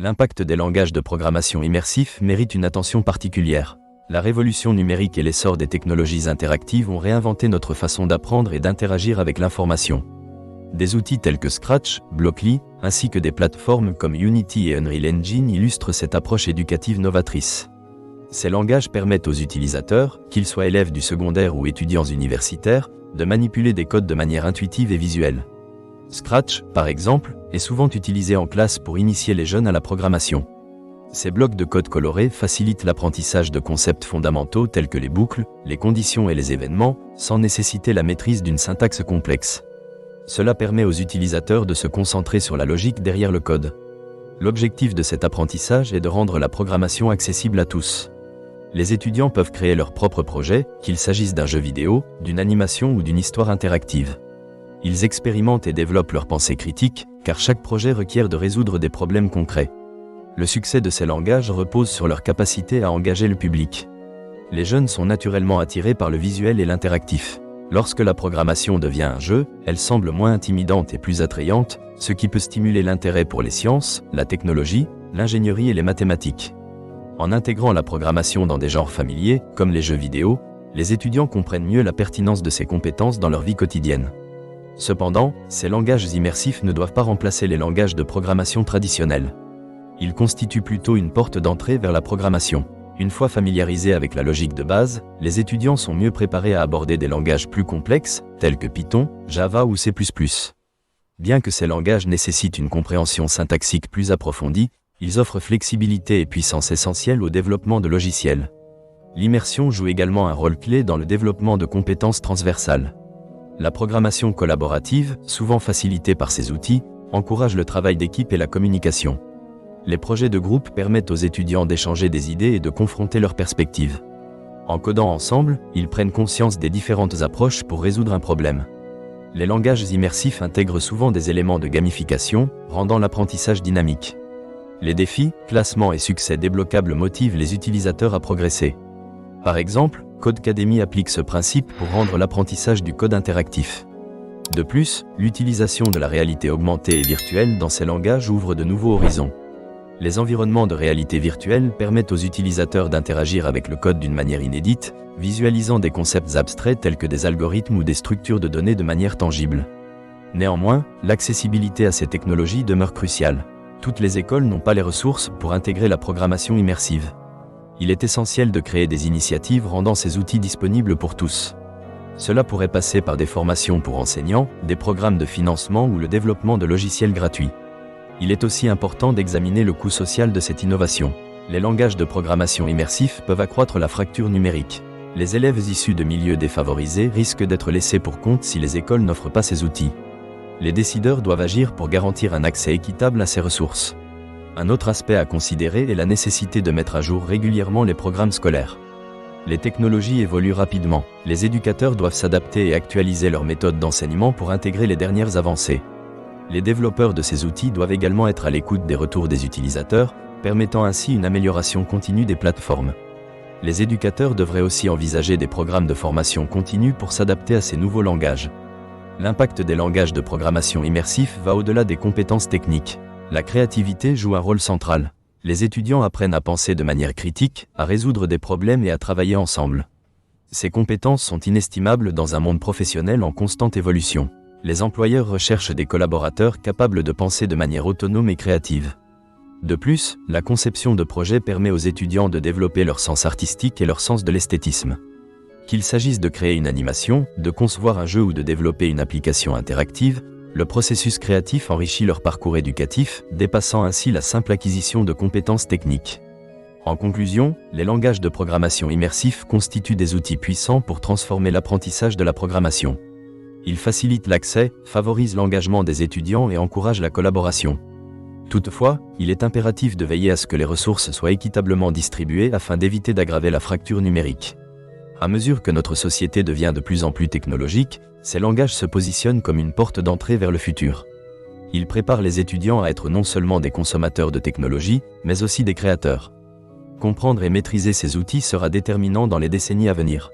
L'impact des langages de programmation immersifs mérite une attention particulière. La révolution numérique et l'essor des technologies interactives ont réinventé notre façon d'apprendre et d'interagir avec l'information. Des outils tels que Scratch, Blockly, ainsi que des plateformes comme Unity et Unreal Engine illustrent cette approche éducative novatrice. Ces langages permettent aux utilisateurs, qu'ils soient élèves du secondaire ou étudiants universitaires, de manipuler des codes de manière intuitive et visuelle. Scratch, par exemple, est souvent utilisé en classe pour initier les jeunes à la programmation. Ces blocs de code colorés facilitent l'apprentissage de concepts fondamentaux tels que les boucles, les conditions et les événements, sans nécessiter la maîtrise d'une syntaxe complexe. Cela permet aux utilisateurs de se concentrer sur la logique derrière le code. L'objectif de cet apprentissage est de rendre la programmation accessible à tous. Les étudiants peuvent créer leurs propres projets, qu'il s'agisse d'un jeu vidéo, d'une animation ou d'une histoire interactive. Ils expérimentent et développent leur pensée critique, car chaque projet requiert de résoudre des problèmes concrets. Le succès de ces langages repose sur leur capacité à engager le public. Les jeunes sont naturellement attirés par le visuel et l'interactif. Lorsque la programmation devient un jeu, elle semble moins intimidante et plus attrayante, ce qui peut stimuler l'intérêt pour les sciences, la technologie, l'ingénierie et les mathématiques. En intégrant la programmation dans des genres familiers, comme les jeux vidéo, les étudiants comprennent mieux la pertinence de ces compétences dans leur vie quotidienne. Cependant, ces langages immersifs ne doivent pas remplacer les langages de programmation traditionnels. Ils constituent plutôt une porte d'entrée vers la programmation. Une fois familiarisés avec la logique de base, les étudiants sont mieux préparés à aborder des langages plus complexes, tels que Python, Java ou C++. Bien que ces langages nécessitent une compréhension syntaxique plus approfondie, ils offrent flexibilité et puissance essentielle au développement de logiciels. L'immersion joue également un rôle clé dans le développement de compétences transversales. La programmation collaborative, souvent facilitée par ces outils, encourage le travail d'équipe et la communication. Les projets de groupe permettent aux étudiants d'échanger des idées et de confronter leurs perspectives. En codant ensemble, ils prennent conscience des différentes approches pour résoudre un problème. Les langages immersifs intègrent souvent des éléments de gamification, rendant l'apprentissage dynamique. Les défis, classements et succès débloquables motivent les utilisateurs à progresser. Par exemple, Codecademy applique ce principe pour rendre l'apprentissage du code interactif. De plus, l'utilisation de la réalité augmentée et virtuelle dans ces langages ouvre de nouveaux horizons. Les environnements de réalité virtuelle permettent aux utilisateurs d'interagir avec le code d'une manière inédite, visualisant des concepts abstraits tels que des algorithmes ou des structures de données de manière tangible. Néanmoins, l'accessibilité à ces technologies demeure cruciale. Toutes les écoles n'ont pas les ressources pour intégrer la programmation immersive. Il est essentiel de créer des initiatives rendant ces outils disponibles pour tous. Cela pourrait passer par des formations pour enseignants, des programmes de financement ou le développement de logiciels gratuits. Il est aussi important d'examiner le coût social de cette innovation. Les langages de programmation immersifs peuvent accroître la fracture numérique. Les élèves issus de milieux défavorisés risquent d'être laissés pour compte si les écoles n'offrent pas ces outils. Les décideurs doivent agir pour garantir un accès équitable à ces ressources. Un autre aspect à considérer est la nécessité de mettre à jour régulièrement les programmes scolaires. Les technologies évoluent rapidement. Les éducateurs doivent s'adapter et actualiser leurs méthodes d'enseignement pour intégrer les dernières avancées. Les développeurs de ces outils doivent également être à l'écoute des retours des utilisateurs, permettant ainsi une amélioration continue des plateformes. Les éducateurs devraient aussi envisager des programmes de formation continue pour s'adapter à ces nouveaux langages. L'impact des langages de programmation immersifs va au-delà des compétences techniques. La créativité joue un rôle central. Les étudiants apprennent à penser de manière critique, à résoudre des problèmes et à travailler ensemble. Ces compétences sont inestimables dans un monde professionnel en constante évolution. Les employeurs recherchent des collaborateurs capables de penser de manière autonome et créative. De plus, la conception de projets permet aux étudiants de développer leur sens artistique et leur sens de l'esthétisme. Qu'il s'agisse de créer une animation, de concevoir un jeu ou de développer une application interactive, le processus créatif enrichit leur parcours éducatif, dépassant ainsi la simple acquisition de compétences techniques. En conclusion, les langages de programmation immersifs constituent des outils puissants pour transformer l'apprentissage de la programmation. Ils facilitent l'accès, favorisent l'engagement des étudiants et encouragent la collaboration. Toutefois, il est impératif de veiller à ce que les ressources soient équitablement distribuées afin d'éviter d'aggraver la fracture numérique. À mesure que notre société devient de plus en plus technologique, ces langages se positionnent comme une porte d'entrée vers le futur. Ils préparent les étudiants à être non seulement des consommateurs de technologie, mais aussi des créateurs. Comprendre et maîtriser ces outils sera déterminant dans les décennies à venir.